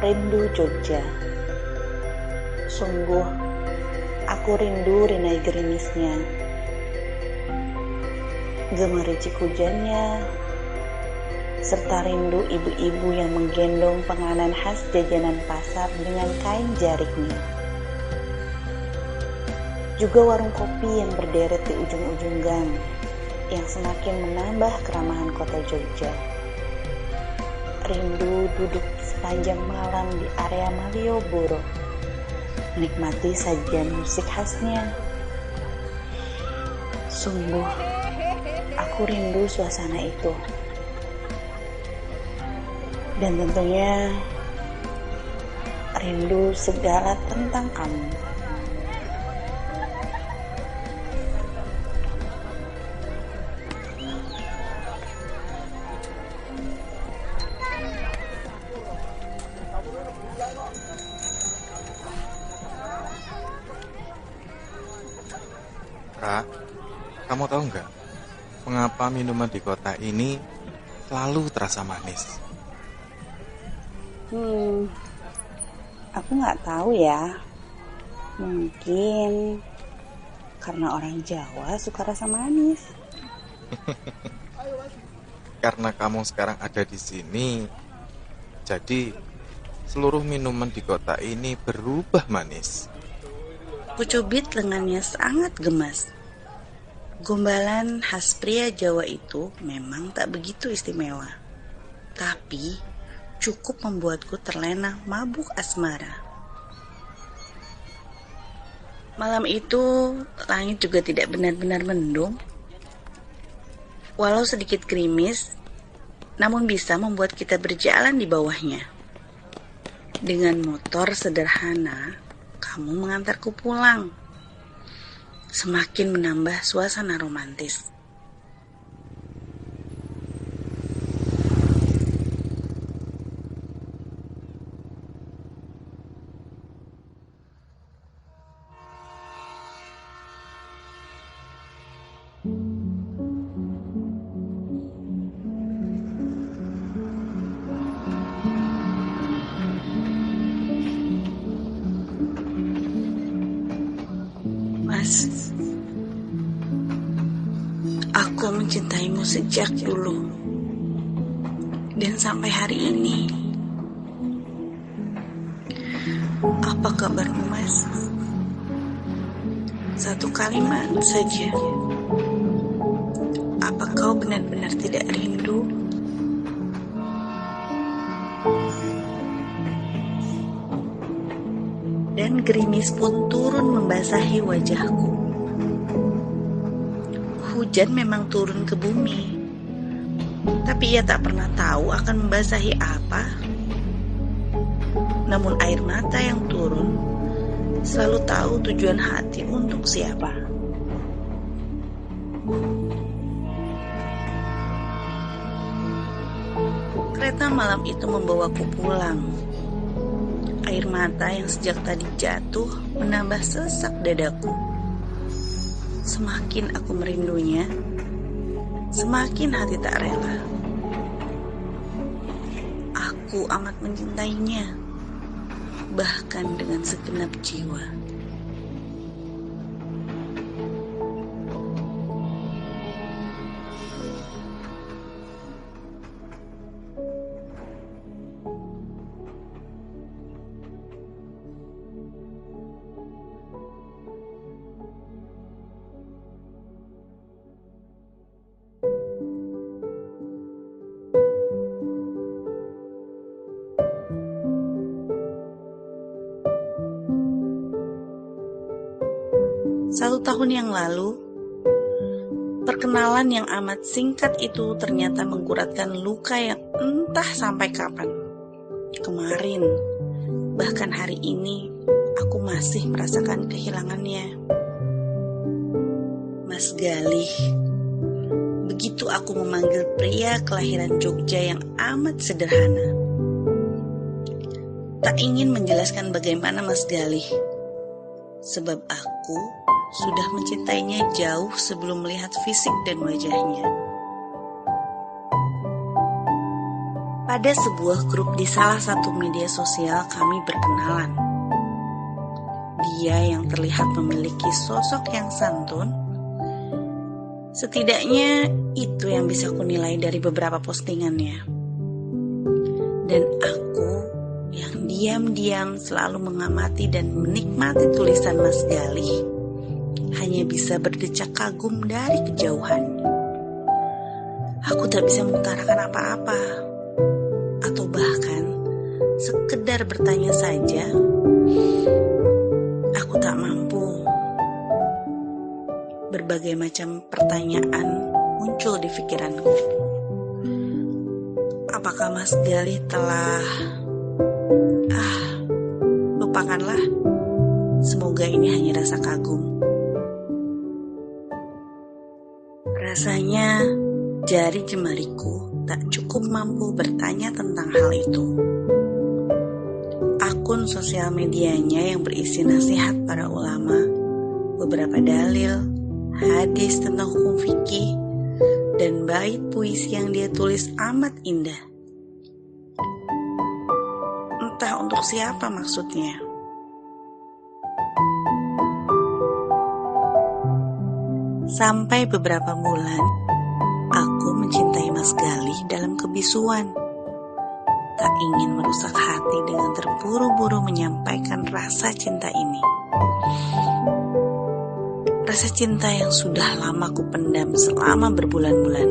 Rindu Jogja. Sungguh, aku rindu rinai gerimisnya, gemericik hujannya, serta rindu ibu-ibu yang menggendong penganan khas jajanan pasar dengan kain jariknya. Juga warung kopi yang berderet di ujung-ujung gang, yang semakin menambah keramahan kota Jogja. Rindu duduk sepanjang malam di area Malioboro, menikmati sajian musik khasnya. Sungguh, aku rindu suasana itu. Dan tentunya rindu segala tentang kamu. Ra, kamu tahu nggak mengapa minuman di kota ini selalu terasa manis? Aku nggak tahu ya. Mungkin karena orang Jawa suka rasa manis. Karena kamu sekarang ada di sini, jadi seluruh minuman di kota ini berubah manis. Kucubit lengannya sangat gemas. Gombalan khas pria Jawa itu memang tak begitu istimewa, tapi cukup membuatku terlena mabuk asmara. Malam itu langit juga tidak benar-benar mendung. Walau sedikit gerimis, namun bisa membuat kita berjalan di bawahnya. Dengan motor sederhana, kamu mengantarku pulang. Semakin menambah suasana romantis. Mas, aku mencintaimu sejak dulu dan sampai hari ini. Apa kabarmu, Mas? Satu kalimat saja. Apa kau benar-benar tidak rindu? Dan gerimis pun turun membasahi wajahku. Hujan memang turun ke bumi, tapi ia tak pernah tahu akan membasahi apa. Namun air mata yang turun selalu tahu tujuan hati untuk siapa. Kereta malam itu membawaku pulang. Air mata yang sejak tadi jatuh menambah sesak dadaku. Semakin aku merindunya, semakin hati tak rela. Aku amat mencintainya, bahkan dengan segenap jiwa. Satu tahun yang lalu, perkenalan yang amat singkat itu ternyata mengguratkan luka yang entah sampai kapan. Kemarin, bahkan hari ini, aku masih merasakan kehilangannya. Mas Galih. Begitu aku memanggil pria kelahiran Jogja yang amat sederhana. Tak ingin menjelaskan bagaimana Mas Galih, sebab aku sudah mencintainya jauh sebelum melihat fisik dan wajahnya. Pada sebuah grup di salah satu media sosial kami berkenalan. Dia yang terlihat memiliki sosok yang santun. Setidaknya itu yang bisa kunilai dari beberapa postingannya. Dan aku yang diam-diam selalu mengamati dan menikmati tulisan Mas Galih hanya bisa berdecak kagum dari kejauhan. Aku tak bisa mengutarakan apa-apa, atau bahkan sekedar bertanya saja. Aku tak mampu. Berbagai macam pertanyaan muncul di pikiranku. Apakah Mas Galih telah... lupakanlah. Semoga ini hanya rasa kagum. Rasanya jari jemariku tak cukup mampu bertanya tentang hal itu. Akun sosial medianya yang berisi nasihat para ulama, beberapa dalil, hadis tentang hukum fikih, dan bait puisi yang dia tulis amat indah. Entah untuk siapa maksudnya. Sampai beberapa bulan, aku mencintai Mas Galih dalam kebisuan. Tak ingin merusak hati dengan terburu-buru menyampaikan rasa cinta ini. Rasa cinta yang sudah lama ku pendam selama berbulan-bulan.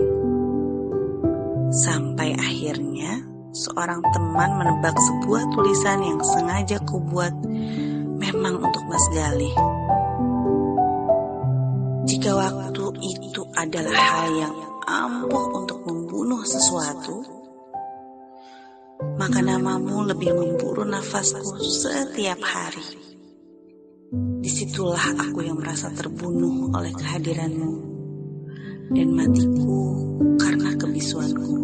Sampai akhirnya seorang teman menebak sebuah tulisan yang sengaja ku buat memang untuk Mas Galih. Jika waktu itu adalah hal yang ampuh untuk membunuh sesuatu, maka namamu lebih memburu nafasku setiap hari. Disitulah aku yang merasa terbunuh oleh kehadiranmu dan matiku karena kebisuanku.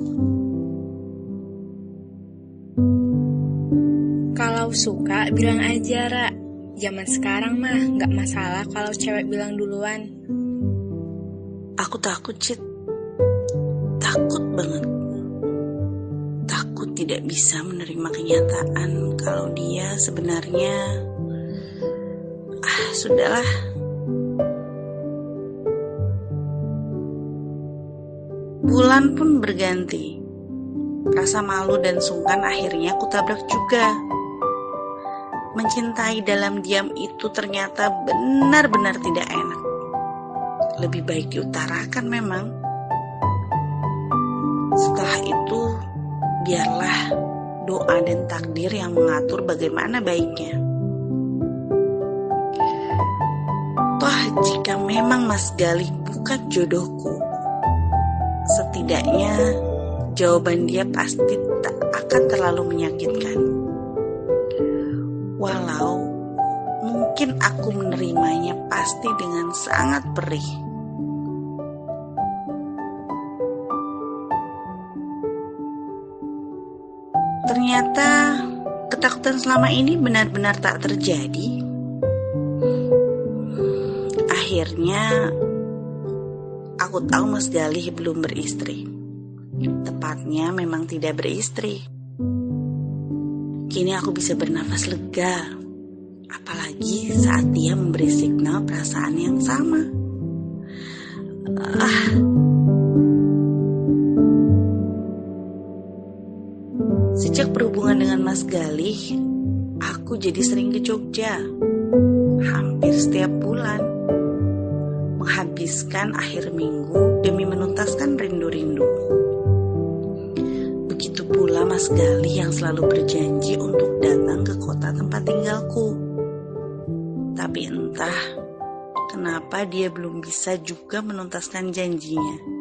Kalau suka bilang aja, Ra. Zaman sekarang mah gak masalah kalau cewek bilang duluan. Aku takut, Cit. Takut banget. Takut tidak bisa menerima kenyataan kalau dia sebenarnya... sudahlah. Bulan pun berganti. Rasa malu dan sungkan akhirnya kutabrak juga. Mencintai dalam diam itu ternyata benar-benar tidak enak. Lebih baik diutarakan memang. Setelah itu, biarlah doa dan takdir yang mengatur bagaimana baiknya. Toh jika memang Mas Galih bukan jodohku, setidaknya jawaban dia pasti tak akan terlalu menyakitkan. Walau mungkin aku menerimanya pasti dengan sangat perih. Ternyata ketakutan selama ini benar-benar tak terjadi. Akhirnya aku tahu Mas Galih belum beristri. Tepatnya memang tidak beristri. Kini aku bisa bernafas lega, apalagi saat dia memberi signal perasaan yang sama. Sejak berhubungan dengan Mas Galih, aku jadi sering ke Jogja, hampir setiap bulan, menghabiskan akhir minggu demi menuntaskan rindu-rindu. Begitu pula Mas Galih yang selalu berjanji untuk datang ke kota tempat tinggalku. Tapi entah kenapa dia belum bisa juga menuntaskan janjinya.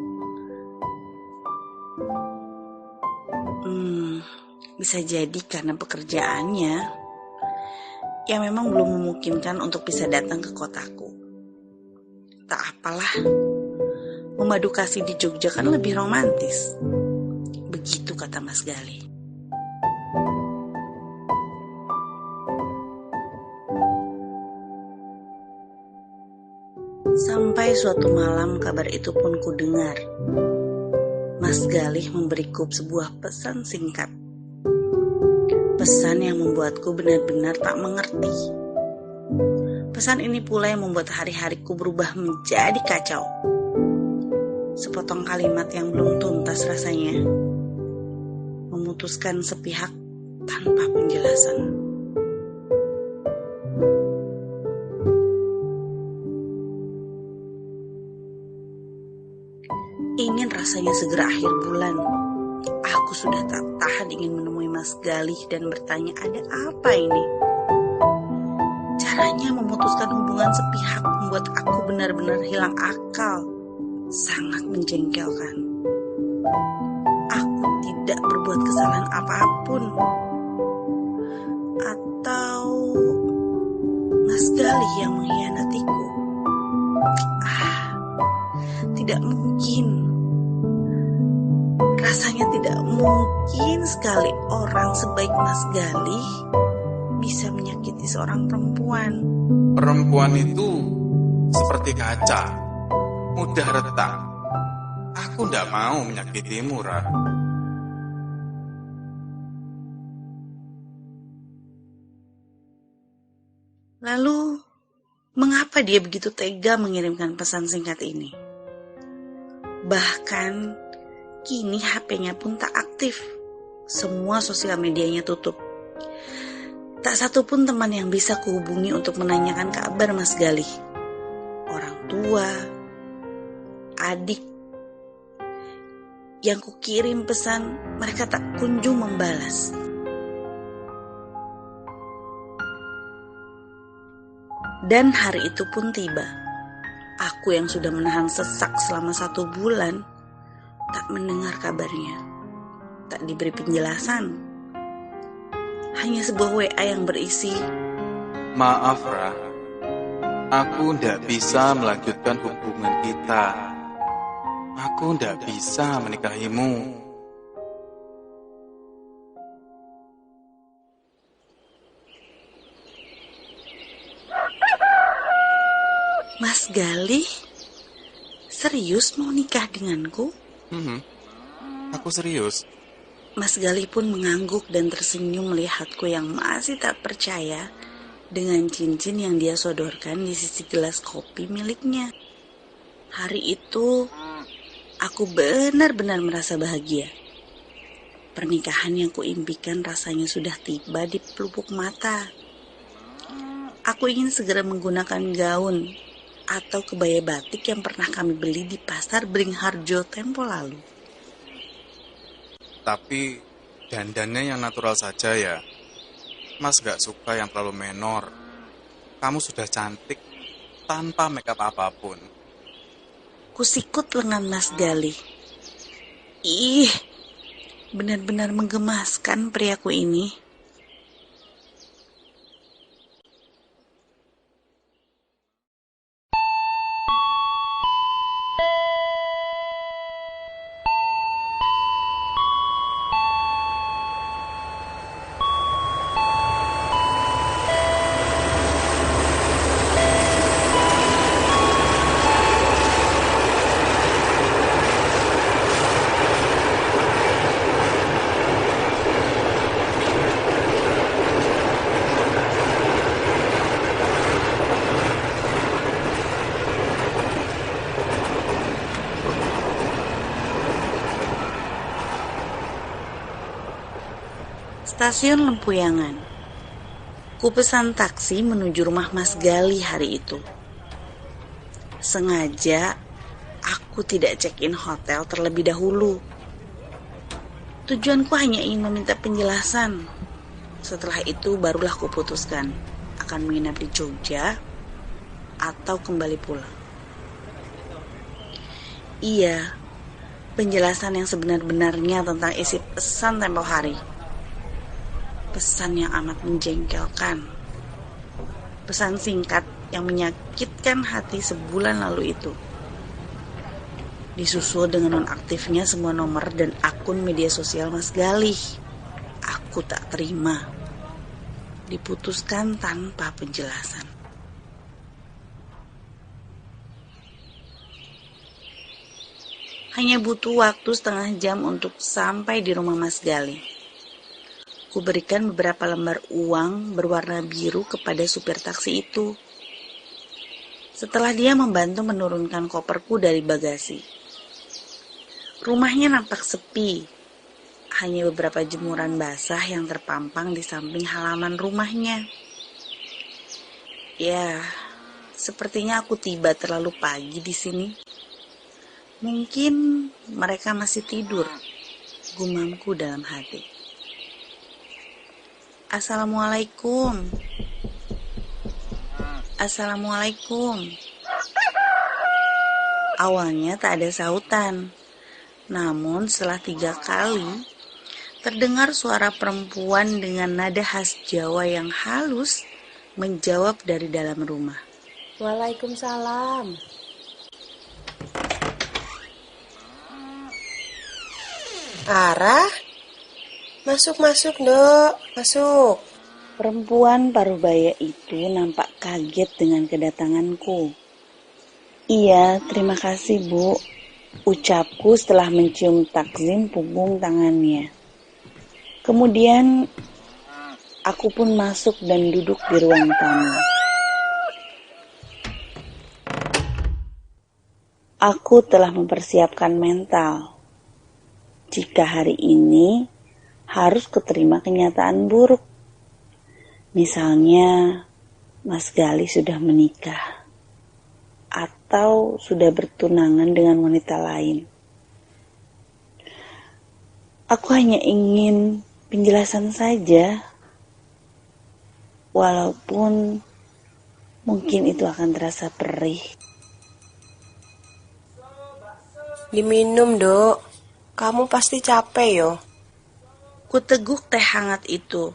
Bisa jadi karena pekerjaannya yang memang belum memungkinkan untuk bisa datang ke kotaku. Tak apalah, memadu kasih di Jogja kan lebih romantis. Begitu kata Mas Galih. Sampai suatu malam kabar itu pun kudengar. Mas Galih memberiku sebuah pesan singkat. Pesan yang membuatku benar-benar tak mengerti. Pesan ini pula yang membuat hari-hariku berubah menjadi kacau. Sepotong kalimat yang belum tuntas rasanya, memutuskan sepihak tanpa penjelasan. Ingin rasanya segera akhir bulan. Aku sudah tak tahan ingin menemui Mas Galih dan bertanya ada apa ini. Caranya memutuskan hubungan sepihak membuat aku benar-benar hilang akal. Sangat menjengkelkan. Aku tidak berbuat kesalahan apapun. Atau Mas Galih yang mengkhianatiku. Tidak mungkin. Rasanya tidak mungkin sekali orang sebaik Mas Galih bisa menyakiti seorang perempuan. Perempuan itu seperti kaca, mudah retak. Aku ndak mau menyakitimu, Ra. Lalu, mengapa dia begitu tega mengirimkan pesan singkat ini? Bahkan, kini HP-nya pun tak aktif. Semua sosial medianya tutup. Tak satu pun teman yang bisa kuhubungi untuk menanyakan kabar Mas Galih. Orang tua, adik, yang kukirim pesan, mereka tak kunjung membalas. Dan hari itu pun tiba. Aku yang sudah menahan sesak selama 1 bulan, tak mendengar kabarnya, tak diberi penjelasan. Hanya sebuah WA yang berisi, Maaf, Ra. Aku ndak bisa melanjutkan hubungan kita. Aku ndak bisa menikahimu. Mas Galih, serius mau nikah denganku? Aku serius. Mas Galih pun mengangguk dan tersenyum melihatku yang masih tak percaya dengan cincin yang dia sodorkan di sisi gelas kopi miliknya. Hari itu, aku benar-benar merasa bahagia. Pernikahan yang kuimpikan rasanya sudah tiba di pelupuk mata. Aku ingin segera menggunakan gaun atau kebaya batik yang pernah kami beli di pasar Beringharjo tempo lalu. Tapi dandannya yang natural saja ya. Mas gak suka yang terlalu menor. Kamu sudah cantik tanpa makeup apapun. Kusikut lengan Mas Galih. Ih, benar-benar menggemaskan priaku ini. Stasiun Lempuyangan. Ku pesan taksi menuju rumah Mas Galih hari itu. Sengaja aku tidak check-in hotel terlebih dahulu. Tujuanku hanya ingin meminta penjelasan. Setelah itu barulah kuputuskan akan menginap di Jogja atau kembali pulang. Iya, penjelasan yang sebenar-benarnya tentang isi pesan tempo hari. Pesan yang amat menjengkelkan. Pesan singkat yang menyakitkan hati sebulan lalu itu. Disusul dengan nonaktifnya semua nomor dan akun media sosial Mas Galih. Aku tak terima. Diputuskan tanpa penjelasan. Hanya butuh waktu setengah jam untuk sampai di rumah Mas Galih. Ku berikan beberapa lembar uang berwarna biru kepada supir taksi itu. Setelah dia membantu menurunkan koperku dari bagasi. Rumahnya nampak sepi. Hanya beberapa jemuran basah yang terpampang di samping halaman rumahnya. Ya, sepertinya aku tiba terlalu pagi di sini. Mungkin mereka masih tidur, gumamku dalam hati. Assalamualaikum. Assalamualaikum. Awalnya tak ada sautan. Namun setelah 3 kali, terdengar suara perempuan dengan nada khas Jawa yang halus menjawab dari dalam rumah. Waalaikumsalam. Arah? Masuk, Dok. Masuk. Perempuan parubaya itu nampak kaget dengan kedatanganku. Iya, terima kasih, Bu. Ucapku setelah mencium takzim punggung tangannya. Kemudian, aku pun masuk dan duduk di ruang tamu. Aku telah mempersiapkan mental. Jika hari ini harus keterima kenyataan buruk. Misalnya, Mas Galih sudah menikah atau sudah bertunangan dengan wanita lain. Aku hanya ingin penjelasan saja, walaupun mungkin itu akan terasa perih. Diminum, Dok. Kamu pasti capek, yo. Kuteguk teh hangat itu.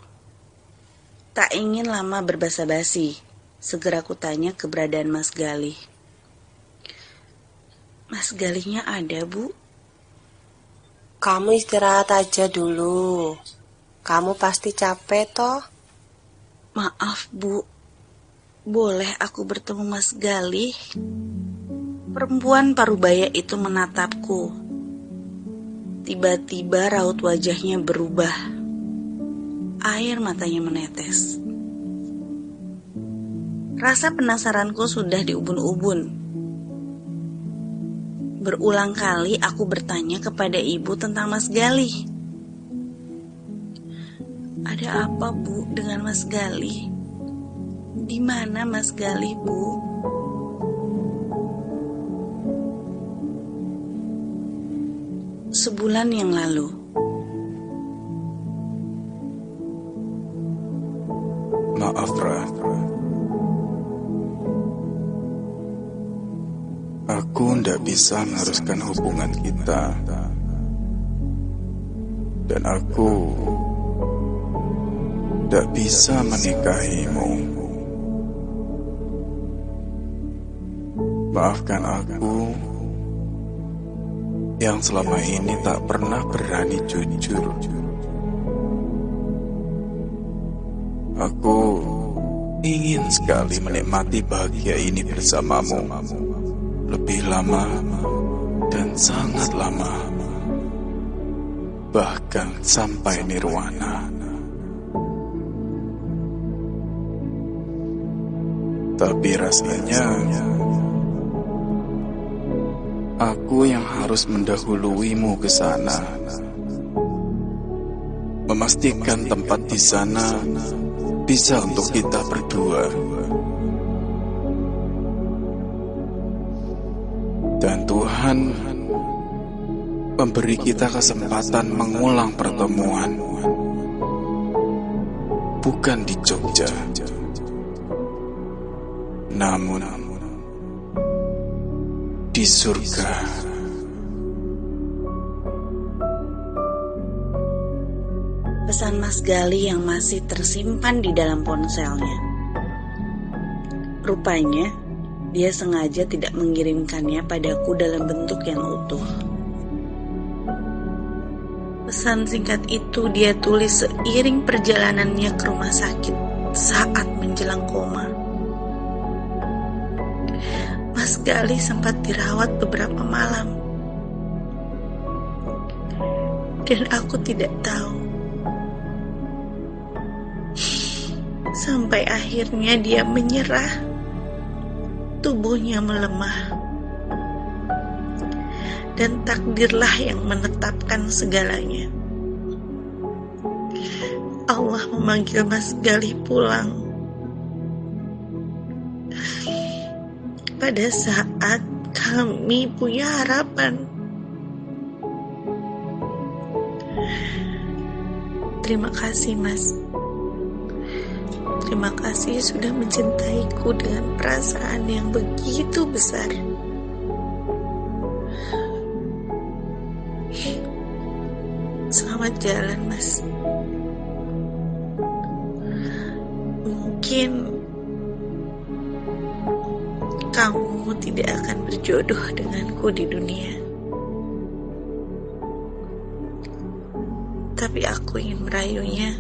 Tak ingin lama berbasa-basi. Segera kutanya keberadaan Mas Galih. Mas Galihnya ada, Bu? Kamu istirahat aja dulu. Kamu pasti capek, toh. Maaf, Bu. Boleh aku bertemu Mas Galih? Perempuan parubaya itu menatapku. Tiba-tiba raut wajahnya berubah. Air matanya menetes. Rasa penasaranku sudah di ubun-ubun. Berulang kali aku bertanya kepada ibu tentang Mas Galih. Ada apa, Bu, dengan Mas Galih? Di mana Mas Galih, Bu? Sebulan yang lalu. Maaf, Ra. Aku ndak bisa meneruskan hubungan kita. Dan aku ndak bisa menikahimu. Maafkan aku yang selama ini tak pernah berani jujur. Aku ingin sekali menikmati bahagia ini bersamamu. Lebih lama dan sangat lama. Bahkan sampai nirwana. Tapi rasanya aku yang harus mendahuluimu ke sana, memastikan tempat di sana bisa untuk kita berdua. Dan Tuhan memberi kita kesempatan mengulang pertemuan, bukan di Jogja, namun di surga. Pesan Mas Galih yang masih tersimpan di dalam ponselnya. Rupanya, dia sengaja tidak mengirimkannya padaku dalam bentuk yang utuh. Pesan singkat itu dia tulis seiring perjalanannya ke rumah sakit saat menjelang koma. Mas Galih sempat dirawat beberapa malam. dan aku tidak tahu. Sampai akhirnya dia menyerah, tubuhnya melemah, dan takdirlah yang menetapkan segalanya. Allah memanggil Mas Galih pulang pada saat kami punya harapan. Terima kasih, Mas. Terima kasih sudah mencintaiku dengan perasaan yang begitu besar. Selamat jalan, Mas. Mungkin kamu tidak akan berjodoh denganku di dunia, tapi aku ingin merayunya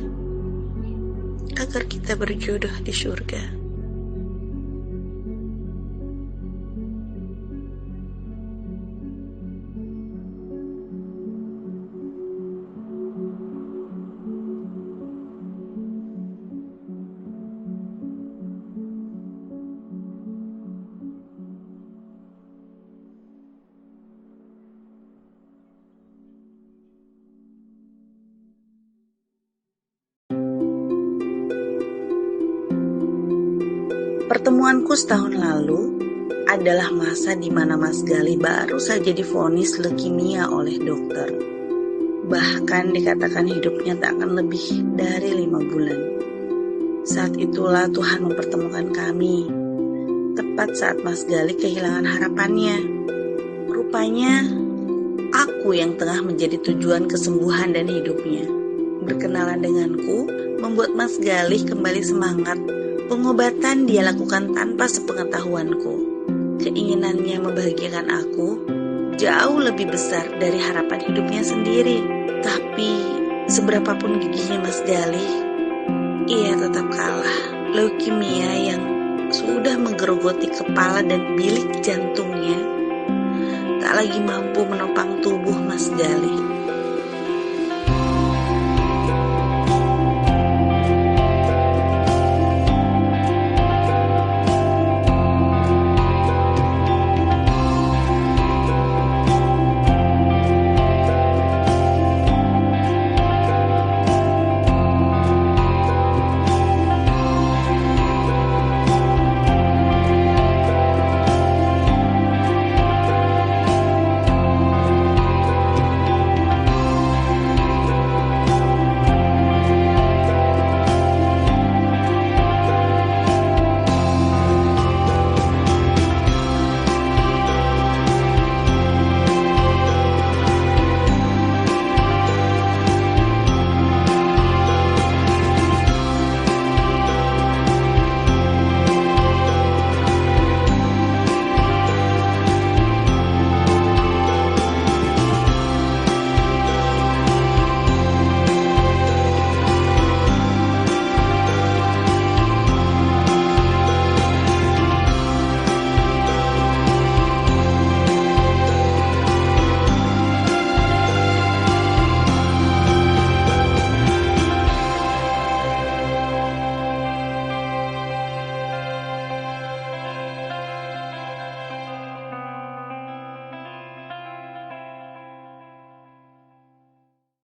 agar kita berjodoh di surga. Pertemuanku setahun lalu adalah masa di mana Mas Galih baru saja divonis leukemia oleh dokter. Bahkan dikatakan hidupnya tak akan lebih dari 5 bulan. Saat itulah Tuhan mempertemukan kami, tepat saat Mas Galih kehilangan harapannya. Rupanya aku yang tengah menjadi tujuan kesembuhan dan hidupnya. Berkenalan denganku membuat Mas Galih kembali semangat. Pengobatan dia lakukan tanpa sepengetahuanku. Keinginannya membahagiakan aku jauh lebih besar dari harapan hidupnya sendiri. Tapi seberapapun gigihnya Mas Galih, ia tetap kalah. Leukemia yang sudah menggerogoti kepala dan bilik jantungnya tak lagi mampu menopang tubuh Mas Galih.